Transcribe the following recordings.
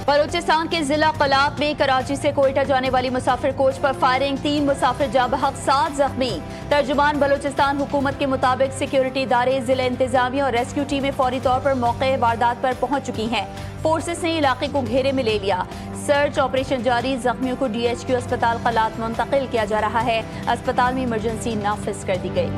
بلوچستان کے ضلع قلات میں کراچی سے کوئٹہ جانے والی مسافر کوچ پر فائرنگ، 3 مسافر جاں بحق، 7 زخمی۔ ترجمان بلوچستان حکومت کے مطابق سیکیورٹی ادارے، ضلع انتظامیہ اور ریسکیو ٹیمیں فوری طور پر موقع واردات پر پہنچ چکی ہیں۔ فورسز نے علاقے کو گھیرے میں لے لیا۔ سرچ آپریشن جاری، زخمیوں کو DHQ اسپتال قلات منتقل کیا جا رہا ہے۔ اسپتال میں ایمرجنسی نافذ کر دی گئی۔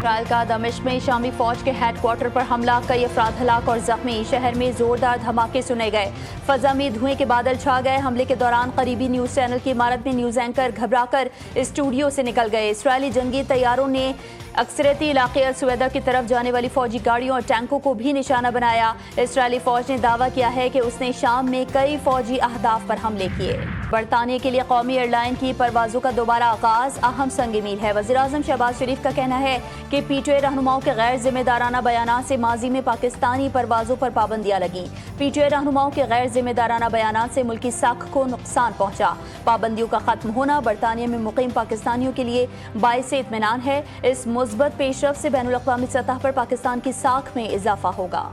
اسرائیل کا دمشق میں شامی فوج کے ہیڈ کوارٹر پر حملہ، کئی افراد ہلاک اور زخمی۔ شہر میں زوردار دھماکے سنے گئے، فضا میں دھوئیں کے بادل چھا گئے۔ حملے کے دوران قریبی نیوز چینل کی عمارت میں نیوز اینکر گھبرا کر اسٹوڈیو سے نکل گئے۔ اسرائیلی جنگی طیاروں نے اکثریتی علاقے السویدہ کی طرف جانے والی فوجی گاڑیوں اور ٹینکوں کو بھی نشانہ بنایا۔ اسرائیلی فوج نے دعویٰ کیا ہے کہ اس نے شام میں کئی فوجی اہداف پر حملے کیے۔ برطانیہ کے لیے قومی ایئر لائن کی پروازوں کا دوبارہ آغاز اہم سنگ میل ہے۔ وزیراعظم شہباز شریف کا کہنا ہے کہ PTI رہنماؤں کے غیر ذمہ دارانہ بیانات سے ماضی میں پاکستانی پروازوں پر پابندیاں لگیں۔ PTI رہنماؤں کے غیر ذمہ دارانہ بیانات سے ملکی ساکھ کو نقصان پہنچا۔ پابندیوں کا ختم ہونا برطانیہ میں مقیم پاکستانیوں کے لیے باعث اطمینان ہے۔ اس مثبت پیش رفت سے بین الاقوامی سطح پر پاکستان کی ساکھ میں اضافہ ہوگا۔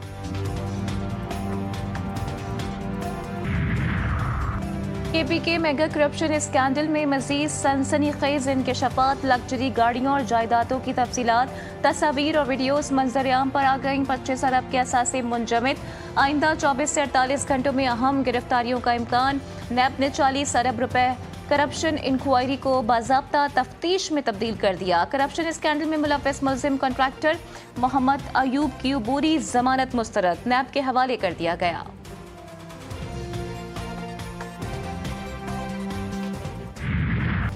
KPK میگا کرپشن اسکینڈل میں مزید سنسنی خیز انکشافات، لگژری گاڑیوں اور جائیدادوں کی تفصیلات، تصاویر اور ویڈیوز منظر عام پر آ گئیں۔ 25 ارب کے اثاثے منجمد، آئندہ 24 سے 48 گھنٹوں میں اہم گرفتاریوں کا امکان۔ نیب نے 40 ارب روپے کرپشن انکوائری کو باضابطہ تفتیش میں تبدیل کر دیا۔ کرپشن اسکینڈل میں ملوث ملزم کانٹریکٹر محمد ایوب کی عبوری ضمانت مسترد، نیب کے حوالے کر دیا گیا۔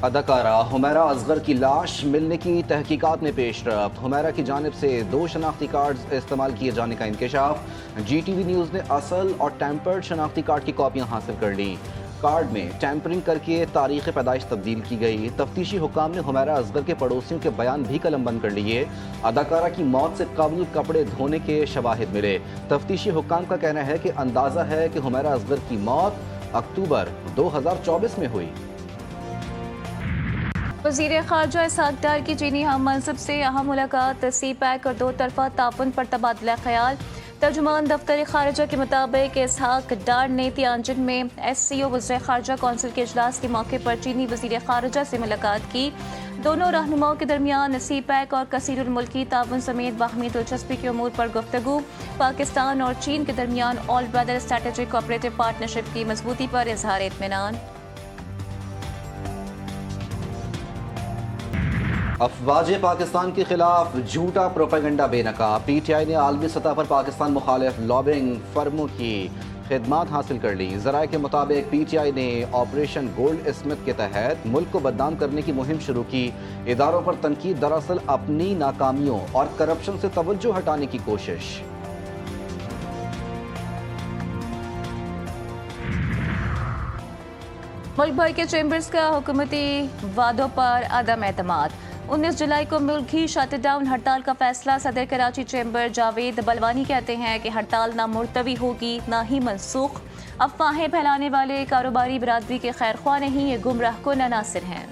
اداکارہ حمیرہ اصغر کی لاش ملنے کی تحقیقات میں پیش رفت، حمیرہ کی جانب سے 2 شناختی کارڈز استعمال کیے جانے کا انکشاف۔ GTV نیوز نے اصل اور ٹیمپرڈ شناختی کارڈ کی کاپیاں حاصل کر لیں۔ کارڈ میں ٹیمپرنگ کر کے تاریخ پیدائش تبدیل کی گئی۔ تفتیشی حکام نے حمیرہ اصغر کے پڑوسیوں کے بیان بھی قلم بند کر لیے۔ اداکارہ کی موت سے قبل کپڑے دھونے کے شواہد ملے۔ تفتیشی حکام کا کہنا ہے کہ اندازہ ہے کہ حمیرہ اصغر کی موت اکتوبر 2024 میں ہوئی۔ وزیر خارجہ اسحاق ڈار کی چینی ہم منصب سے اہم ملاقات، CPEC اور 2 طرفہ تعاون پر تبادلہ خیال۔ ترجمان دفتر خارجہ کے مطابق اسحاق ڈار نے تیانجن میں SCO وزیر خارجہ کونسل کے اجلاس کے موقع پر چینی وزیر خارجہ سے ملاقات کی۔ دونوں رہنماؤں کے درمیان CPEC اور کثیر الملکی تعاون سمیت باہمی دلچسپی کے امور پر گفتگو۔ پاکستان اور چین کے درمیان آل ویدر اسٹریٹجک کوآپریٹو پارٹنرشپ کی مضبوطی پر اظہار اطمینان۔ افواج پاکستان کے خلاف جھوٹا پروپیگنڈا بے نقاب، PTI نے عالمی سطح پر پاکستان مخالف لابنگ فرموں کی خدمات حاصل کر لی۔ ذرائع کے مطابق PTI نے آپریشن گولڈ اسمتھ کے تحت ملک کو بدنام کرنے کی مہم شروع کی۔ اداروں پر تنقید دراصل اپنی ناکامیوں اور کرپشن سے توجہ ہٹانے کی کوشش۔ ملک بھر کے چیمبرز کا حکومتی وعدوں پر عدم اعتماد، 19 جولائی کو ملکی شٹ ڈاؤن ہڑتال کا فیصلہ۔ صدر کراچی چیمبر جاوید بلوانی کہتے ہیں کہ ہڑتال نہ ملتوی ہوگی نہ ہی منسوخ۔ افواہیں پھیلانے والے کاروباری برادری کے خیر خواہ نہیں، یہ گمراہ کن عناصر ہیں۔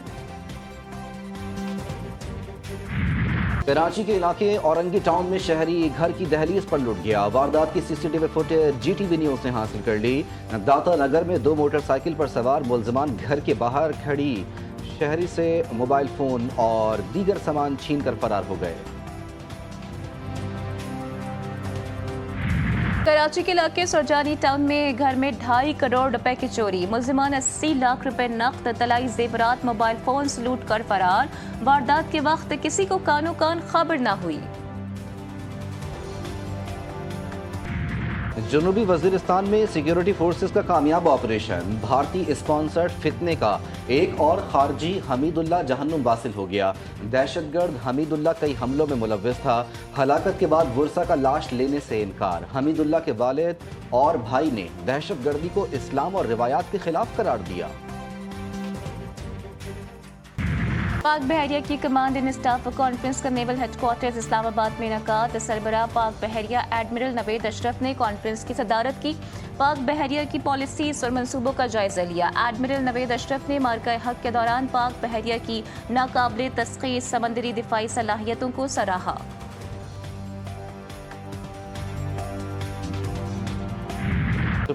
کراچی کے علاقے اورنگی ٹاؤن میں شہری گھر کی دہلیز پر لٹ گیا۔ واردات کی CCTV فوٹیج GTV نیوز نے حاصل کر لی۔ داتا نگر میں 2 موٹر سائیکل پر سوار ملزمان گھر کے باہر کھڑی شہری سے موبائل فون اور دیگر سامان چھین کر فرار ہو گئے۔ کراچی کے علاقے سرجانی ٹاؤن میں گھر میں 2.5 کروڑ روپے کی چوری، ملزمان 80 لاکھ روپے نقد، طلائی زیورات، موبائل فونز لوٹ کر فرار۔ واردات کے وقت کسی کو کانوں کان خبر نہ ہوئی۔ جنوبی وزیرستان میں سیکیورٹی فورسز کا کامیاب آپریشن، بھارتی اسپانسرڈ فتنے کا ایک اور خارجی حمید اللہ جہنم واصل ہو گیا۔ دہشت گرد حمید اللہ کئی حملوں میں ملوث تھا۔ ہلاکت کے بعد ورثہ کا لاش لینے سے انکار۔ حمید اللہ کے والد اور بھائی نے دہشت گردی کو اسلام اور روایات کے خلاف قرار دیا۔ پاک بحریہ کی کمانڈ ان اسٹاف کانفرنس کا نیول ہیڈ کوارٹرز اسلام آباد میں انعقاد۔ سربراہ پاک بحریہ ایڈمرل نوید اشرف نے کانفرنس کی صدارت کی۔ پاک بحریہ کی پالیسیز اور منصوبوں کا جائزہ لیا۔ ایڈمرل نوید اشرف نے معرکہ حق کے دوران پاک بحریہ کی ناقابل تسخیر سمندری دفاعی صلاحیتوں کو سراہا۔